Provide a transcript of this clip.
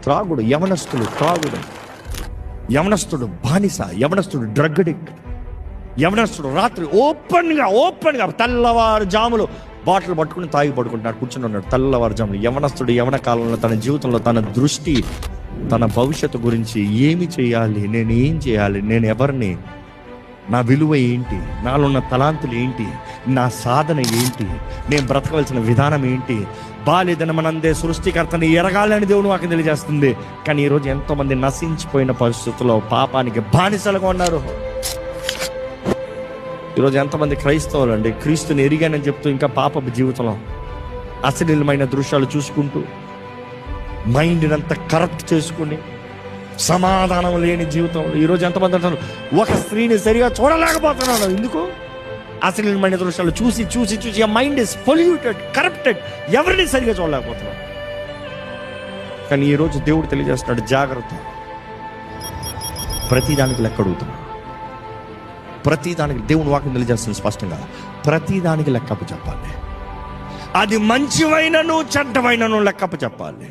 త్రాగుడు, యవనస్తుడు బానిస, యవనస్తుడు డ్రగ్ అడిక్ట్, యవనస్తుడు రాత్రి ఓపెన్గా తెల్లవారుజాములు బాటిల్ పట్టుకుని తాగి పడుకుంటున్నాడు, కూర్చుని ఉన్నాడు తెల్లవారుజాములు. యవనస్తుడు యవన కాలంలో తన జీవితంలో తన దృష్టి తన భవిష్యత్తు గురించి, ఏమి చేయాలి, నేను ఏం చేయాలి, నేను ఎవరిని, నా విలువ ఏంటి, నాలో ఉన్న తలాంతులు ఏంటి, నా సాధన ఏంటి, నేను బ్రతకవలసిన విధానం ఏంటి, బాల్యదినమనందే సృష్టికర్తని ఎరగాలని దేవుడు నాకు తెలియజేస్తుంది. కానీ ఈరోజు ఎంతోమంది నశించిపోయిన పరిస్థితుల్లో పాపానికి బానిసలుగా ఉన్నారు. ఈరోజు ఎంతమంది క్రైస్తవులు అండి క్రీస్తుని ఎరిగానని చెప్తూ ఇంకా పాపపు జీవితంలో అశ్లీలమైన దృశ్యాలు చూసుకుంటూ మైండ్ని అంతా కరప్ట్ చేసుకుని సమాధానం లేని జీవితంలో ఈరోజు ఎంతమంది అంటారు, ఒక స్త్రీని సరిగా చూడలేకపోతున్నాను. ఎందుకు? అశ్లీలమైన దృశ్యాలు చూసి చూసి చూసి ఆ మైండ్ ఇస్ పొల్యూటెడ్, కరప్టెడ్, ఎవరిని సరిగా చూడలేకపోతున్నాడు. కానీ ఈరోజు దేవుడు తెలియజేస్తున్నాడు, జాగ్రత్త, ప్రతిదానికి లెక్క అడుగుతున్నాడు. ప్రతిదానికి దేవుని వాక్యం తెలియజేస్తుంది స్పష్టంగా, ప్రతిదానికి లెక్కపు చెప్పాలి. అది మంచివైనను చెడ్డవైనను లెక్కపు చెప్పాలి.